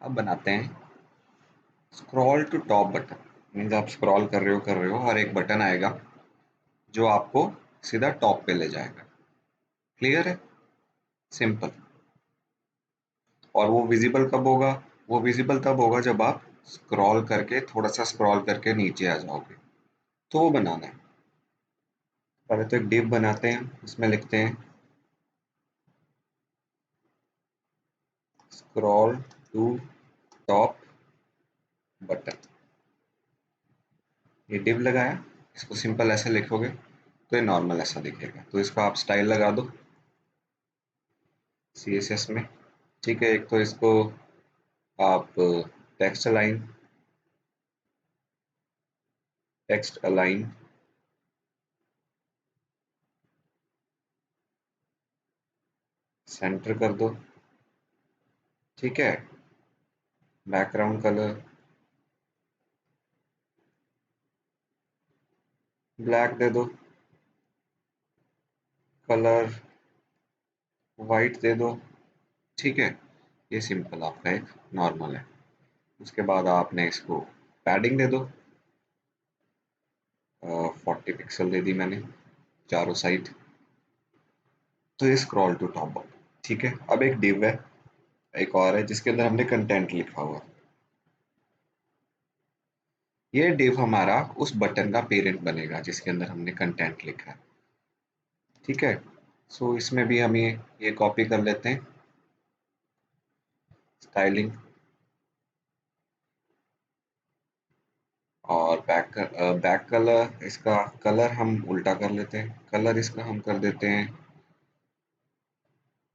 अब बनाते हैं scroll to top button. Means आप स्क्रॉल कर रहे हो और एक बटन आएगा जो आपको सीधा टॉप पे ले जाएगा। क्लियर है? सिंपल। और वो विजिबल कब होगा? वो विजिबल तब होगा जब आप स्क्रॉल करके, थोड़ा सा स्क्रॉल करके नीचे आ जाओगे। तो वो बनाना है। पहले तो एक डिव बनाते हैं, उसमें लिखते हैं स्क्रॉल टू टॉप बटन। ये डिव लगाया, इसको सिंपल ऐसे लिखोगे तो ये नॉर्मल ऐसा दिखेगा। तो इसको आप स्टाइल लगा दो CSS में। ठीक है, एक तो इसको आप टेक्स्ट अलाइन सेंटर कर दो। ठीक है, बैकग्राउंड कलर ब्लैक दे दो, कलर वाइट दे दो। ठीक है, ये सिंपल आपका एक नॉर्मल है। उसके बाद आपने इसको पैडिंग दे दो, 40 पिक्सल दे दी मैंने चारों साइड। तो ये स्क्रॉल टू टॉप। ठीक है, अब एक डिव है, एक और है जिसके अंदर हमने कंटेंट लिखा हुआ है। ये डिव हमारा उस बटन का पेरेंट बनेगा जिसके अंदर हमने कंटेंट लिखा है। ठीक है, सो इसमें भी हम ये कॉपी कर लेते हैं, स्टाइलिंग, और बैक कलर, इसका कलर हम उल्टा कर लेते हैं। कलर इसका हम कर देते हैं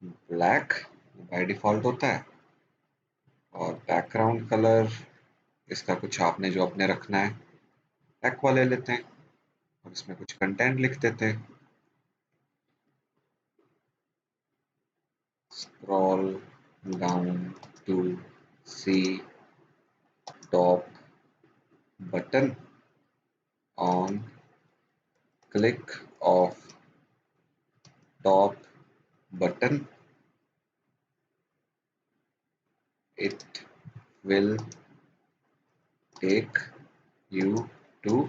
ब्लैक, बाय डिफॉल्ट होता है। और बैकग्राउंड कलर इसका कुछ आपने जो अपने रखना है, एक्वा ले लेते हैं और इसमें कुछ कंटेंट लिख देते हैं। Scroll down to see top button on click of top button it will take you to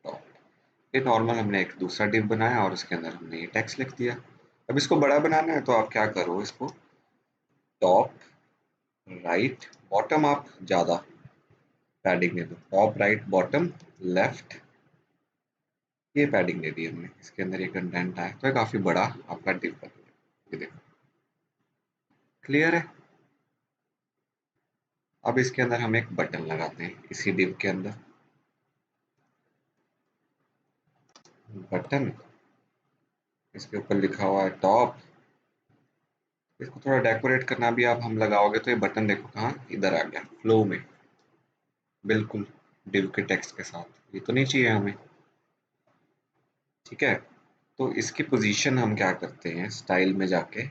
top. ये नॉर्मल हमने एक दूसरा डिव बनाया और उसके अंदर हमने ये टेक्स्ट लिख दिया। अब इसको बड़ा बनाना है तो आप क्या करो, इसको टॉप राइट बॉटम आप ज़्यादा पैडिंग दे दो, टॉप राइट बॉटम लेफ्ट, ये पैडिंग दे दी हमने। इसके अंदर ये कंटेंट आया तो ये काफ़ी बड़ा आपका डिव बन गया। ये देखो, क्लियर है? अब इसके अंदर हम एक बटन लगाते हैं इसी डिव के अंदर। बटन, इसके ऊपर लिखा हुआ है टॉप। इसको थोड़ा डेकोरेट करना भी आप हम लगाओगे तो ये बटन देखो कहाँ इधर आ गया फ्लो में, बिल्कुल डिव के टेक्स्ट के साथ। ये तो नहीं चाहिए हमें। ठीक है, तो इसकी पोजीशन हम क्या करते हैं, स्टाइल में जाके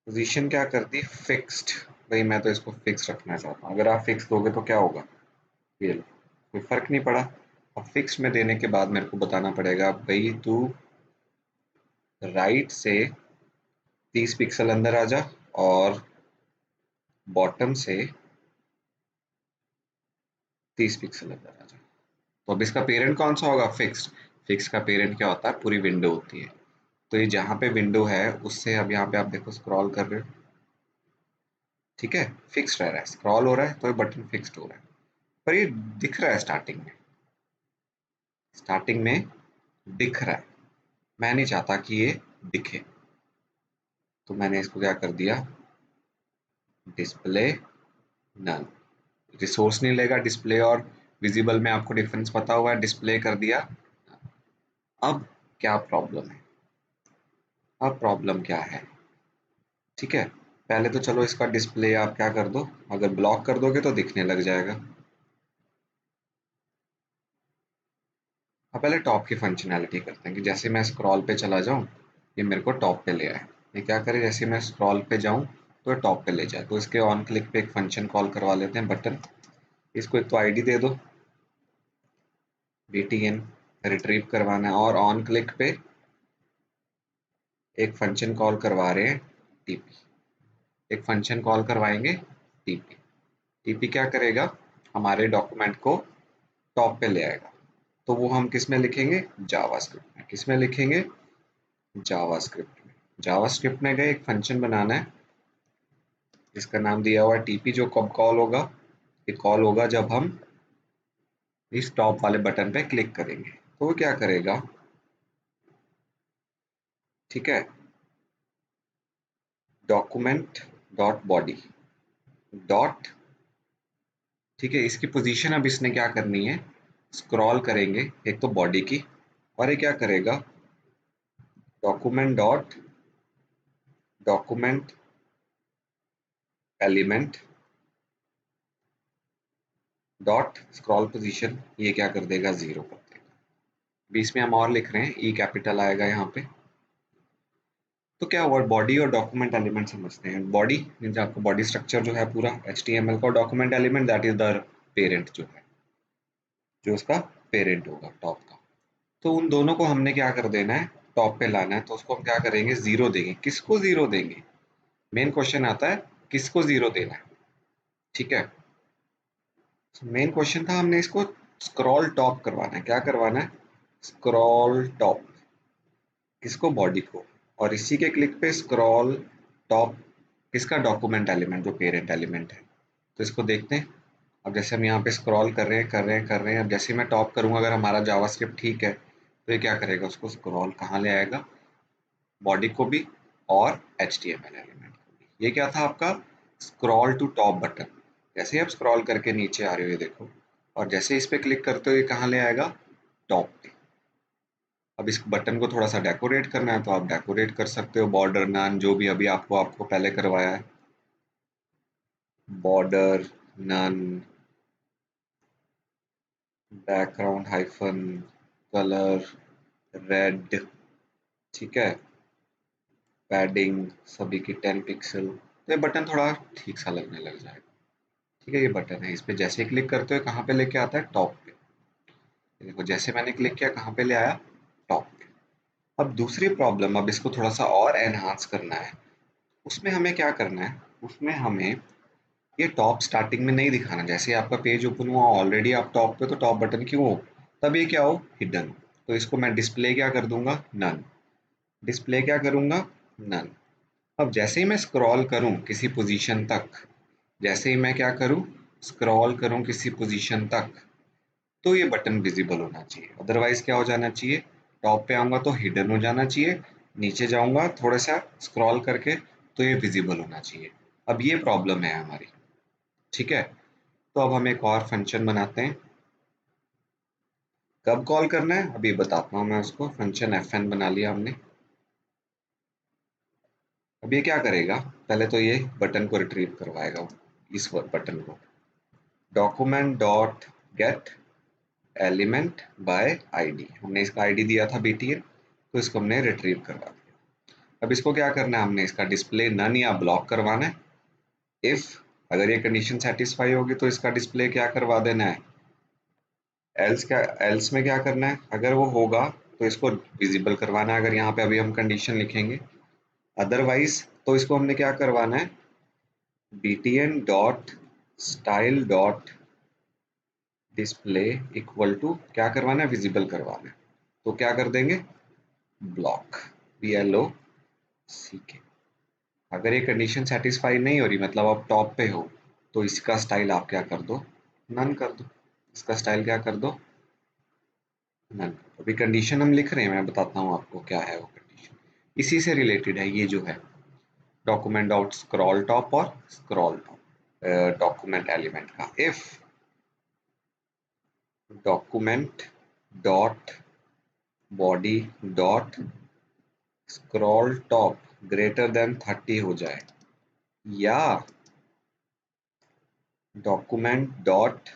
पोजीशन क्या कर दी, फिक्स्ड। भाई मैं तो इसको फिक्स रखना चाहता हूँ। अगर आप फिक्स दोगे तो क्या होगा, ये लो, कोई फर्क नहीं पड़ा। अब फिक्स में देने के बाद मेरे को बताना पड़ेगा भाई तू राइट से 30 पिक्सल अंदर आ जा और बॉटम से 30 पिक्सल अंदर आ जा। तो अब इसका पेरेंट कौन सा होगा, फिक्स्ड। फिक्स का पेरेंट क्या होता है, पूरी विंडो होती है। तो ये जहाँ पे विंडो है उससे अब यहाँ पे आप देखो स्क्रॉल कर रहे हो, ठीक है, फिक्स रह रहा है, स्क्रॉल हो रहा है तो ये बटन फिक्स्ड हो रहा है। पर ये दिख रहा है स्टार्टिंग में, स्टार्टिंग में दिख रहा है। मैं नहीं चाहता कि ये दिखे, तो मैंने इसको क्या कर दिया, डिस्प्ले नन। रिसोर्स नहीं लेगा, डिस्प्ले और विजिबल में आपको डिफरेंस पता हुआ है, डिस्प्ले कर दिया। अब क्या प्रॉब्लम है, अब प्रॉब्लम क्या है? ठीक है, पहले तो चलो इसका डिस्प्ले आप क्या कर दो, अगर ब्लॉक कर दोगे तो दिखने लग जाएगा। अब पहले टॉप की फंक्शनैलिटी करते हैं कि जैसे मैं स्क्रॉल पे चला जाऊं ये मेरे को टॉप पे ले आए। ये क्या करे, जैसे मैं स्क्रॉल पे जाऊं तो टॉप पे ले जाए। तो इसके ऑन क्लिक पे एक फंक्शन कॉल करवा लेते हैं, बटन। इसको एक तो आईडी दे दो, btn रिट्रीव करवाना है, और ऑन क्लिक पे एक फंक्शन कॉल करवा रहे हैं टीपी, एक फंक्शन कॉल करवाएंगे टीपी। टीपी क्या करेगा, हमारे डॉक्यूमेंट को टॉप पे ले आएगा। तो वो हम किस में लिखेंगे, जावास्क्रिप्ट में। किस में लिखेंगे, जावास्क्रिप्ट में। जावास्क्रिप्ट में गए, एक फंक्शन बनाना है जिसका नाम दिया हुआ है टीपी, जो कब कॉल होगा, ये कॉल होगा जब हम इस टॉप वाले बटन पे क्लिक करेंगे। तो वो क्या करेगा, ठीक है, डॉक्यूमेंट डॉट बॉडी डॉट, ठीक है, इसकी पोजीशन अब इसने क्या करनी है, स्क्रॉल करेंगे एक तो बॉडी की, और ये क्या करेगा, document dot document element dot scroll position, ये क्या कर देगा, 0 कर देगा। बीच में हम और लिख रहे हैं, ई कैपिटल आएगा यहाँ पे। तो क्या हुआ, बॉडी और डॉक्यूमेंट एलिमेंट समझते हैं। बॉडी मीन्स आपको बॉडी स्ट्रक्चर जो है पूरा HTML का, document element that is the parent, जो है, जो उसका पेरेंट होगा टॉप का। तो उन दोनों को हमने क्या कर देना है, टॉप पे लाना है। तो उसको हम क्या करेंगे, 0 देंगे। किसको 0 देंगे, मेन क्वेश्चन आता है किसको 0 देना है, ठीक है। मेन क्वेश्चन था, हमने इसको स्क्रॉल टॉप करवाना है। क्या करवाना है, स्क्रॉल टॉप, किसको, बॉडी को। और इसी के क्लिक पे स्क्रॉल टॉप किसका, डॉक्यूमेंट एलिमेंट, जो पेरेंट एलिमेंट है। तो इसको देखते हैं। अब जैसे हम यहाँ पे स्क्रॉल कर रहे हैं कर रहे हैं कर रहे हैं, अब जैसे मैं टॉप करूंगा, अगर हमारा जावास्क्रिप्ट ठीक है, तो ये क्या करेगा, उसको स्क्रॉल कहाँ ले आएगा, बॉडी को भी और HTML एलिमेंट को भी। ये क्या था आपका, स्क्रॉल टू टॉप बटन। जैसे ही आप स्क्रॉल करके नीचे आ रहे हो, ये देखो, और जैसे इस पे क्लिक करते हो, ये कहाँ ले आएगा, टॉप पे। अब इस बटन को थोड़ा सा डेकोरेट करना है, तो आप डेकोरेट कर सकते हो, बॉर्डर नन, जो भी अभी आपको आपको पहले करवाया है, border none, background hyphen, colour red, ठीक है, पैडिंग सभी की 10 पिक्सल। तो ये बटन थोड़ा ठीक सा लगने लग जाएगा, ठीक है। ये बटन है, इस पे जैसे क्लिक करते हो कहाँ पे लेके आता है, टॉप पे। ये देखो, जैसे मैंने क्लिक किया, कहाँ पे ले आया, टॉप पे। अब दूसरी प्रॉब्लम, अब इसको थोड़ा सा और एनहांस करना है। उसमें हमें क्या करना है, उसमें हमें ये टॉप स्टार्टिंग में नहीं दिखाना। जैसे ही आपका पेज ओपन हुआ, ऑलरेडी आप टॉप पे, तो टॉप बटन क्यों हो, तब ये क्या हो, हिडन। तो इसको मैं डिस्प्ले क्या कर दूंगा, नन। डिस्प्ले क्या करूंगा, नन। अब जैसे ही मैं स्क्रॉल करूं किसी पोजीशन तक, जैसे ही मैं क्या करूं, स्क्रॉल करूं किसी पोजीशन तक, तो ये बटन विजिबल होना चाहिए। अदरवाइज क्या हो जाना चाहिए, टॉप पे आऊंगा तो हिडन हो जाना चाहिए, नीचे जाऊंगा थोड़ा सा स्क्रॉल करके तो ये विजिबल होना चाहिए। अब ये प्रॉब्लम है हमारी, ठीक है। तो अब हम एक और फंक्शन बनाते हैं। कब कॉल करना है अभी बताता हूँ मैं उसको। फंक्शन fn बना लिया हमने। अब ये क्या करेगा, पहले तो ये बटन को रिट्रीव करवाएगा, इस बटन को, document dot gate element by ID. हमने इसका आईडी दिया था btn, तो इसको हमने रिट्रीव करवा दिया। अब इसको क्या करना है, हमने इसका डिस्प्ले नन या ब्लॉक करवाना है। इफ अगर ये कंडीशन सेटिस्फाई होगी तो इसका डिस्प्ले क्या करवा देना है, एल्स क्या, एल्स में क्या करना है, अगर वो होगा तो इसको विजिबल करवाना है। अगर यहाँ पे अभी हम कंडीशन लिखेंगे, अदरवाइज तो इसको हमने क्या करवाना है, btn dot style dot display equal to क्या करवाना है, विजिबल करवाना है। तो क्या कर देंगे, ब्लॉक, BLOCK। अगर ये कंडीशन सेटिस्फाई नहीं हो रही, मतलब आप टॉप पे हो, तो इसका स्टाइल आप क्या कर दो, नन कर दो। इसका स्टाइल क्या कर दो, नन। अभी कंडीशन हम लिख रहे हैं, मैं बताता हूँ आपको क्या है वो कंडीशन। इसी से रिलेटेड है ये जो है, डॉक्यूमेंट डॉट स्क्रॉल टॉप और स्क्रॉल टॉप डॉक्यूमेंट एलिमेंट का। If document dot body dot scroll top greater than 30 हो जाए, या document dot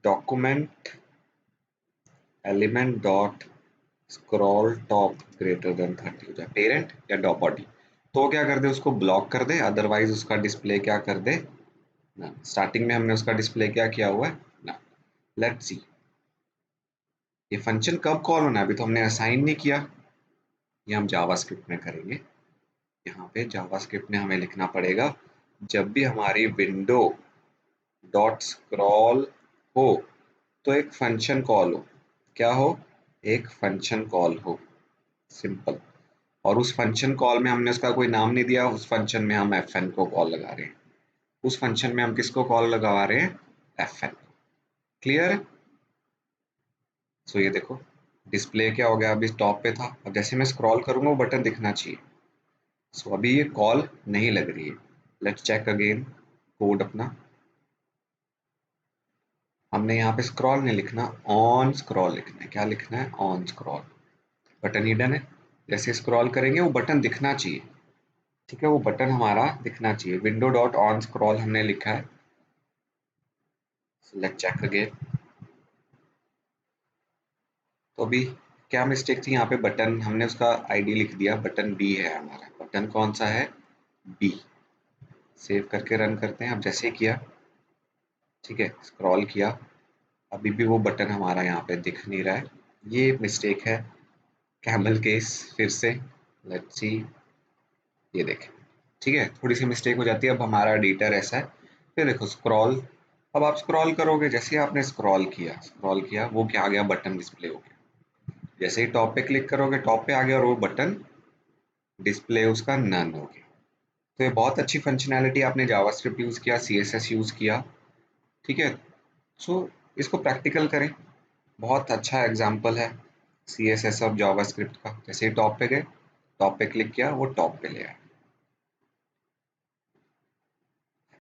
document element dot scroll top greater than 30 हो जाए, पेरेंट या डॉट बॉडी, तो क्या कर दे, उसको ब्लॉक कर दे। अदरवाइज उसका डिस्प्ले क्या कर दे, ना। स्टार्टिंग में हमने उसका डिस्प्ले क्या किया हुआ है, ना। लेट्स सी ये फंक्शन कब कॉल होना है, अभी तो हमने असाइन नहीं किया। ये हम जावास्क्रिप्ट में करेंगे। यहाँ पे जावास्क्रिप्ट में हमें लिखना पड़ेगा, जब भी हमारी विंडो डॉट स्क्रॉल हो तो एक फंक्शन कॉल हो। क्या हो? एक फंक्शन कॉल हो, सिंपल। और उस फंक्शन कॉल में हमने उसका कोई नाम नहीं दिया, उस फंक्शन में हम fn को कॉल लगा रहे हैं। उस फंक्शन में हम किसको कॉल लगा रहे हैं? fn। क्लियर है? सो ये देखो डिस्प्ले क्या हो गया, अभी टॉप पे था, अब जैसे मैं स्क्रॉल करूंगा वो बटन दिखना चाहिए। सो अभी ये कॉल नहीं लग रही है। लेट्स चेक अगेन कोड अपना। हमने यहाँ पे स्क्रॉल नहीं लिखना, ऑन स्क्रॉल लिखना है। क्या लिखना है? On scroll. बटन हिडन है, जैसे स्क्रॉल करेंगे वो बटन दिखना चाहिए। ठीक है, वो बटन हमारा दिखना चाहिए। विंडो डॉट ऑन स्क्रॉल हमने लिखा है। Let's check again. तो अभी क्या मिस्टेक थी यहाँ पे? बटन हमने उसका आईडी लिख दिया, बटन बी है हमारा। बटन कौन सा है? बी। सेव करके रन करते हैं। अब जैसे किया, ठीक है, स्क्रॉल किया, अभी भी वो बटन हमारा यहाँ पे दिख नहीं रहा है। ये मिस्टेक है, कैमल केस फिर से। लेट्स सी, ये देखें, ठीक है, थोड़ी सी मिस्टेक हो जाती है। अब हमारा एडिटर ऐसा है। फिर देखो स्क्रॉल, अब आप स्क्रॉल करोगे, जैसे ही आपने स्क्रॉल किया वो क्या आ गया? बटन डिस्प्ले हो गया। जैसे ही टॉप पे क्लिक करोगे टॉप पे आ गया, और वो बटन डिस्प्ले उसका नन हो गया। तो ये बहुत अच्छी फंक्शनैलिटी, आपने जावास्क्रिप्ट यूज़ किया, सीएसएस यूज़ किया, ठीक है। सो इसको प्रैक्टिकल करें, बहुत अच्छा एग्जाम्पल है सीएसएस और जावास्क्रिप्ट का। जैसे ही टॉप पे गए, टॉप पे क्लिक किया, वो टॉप पे ले आया।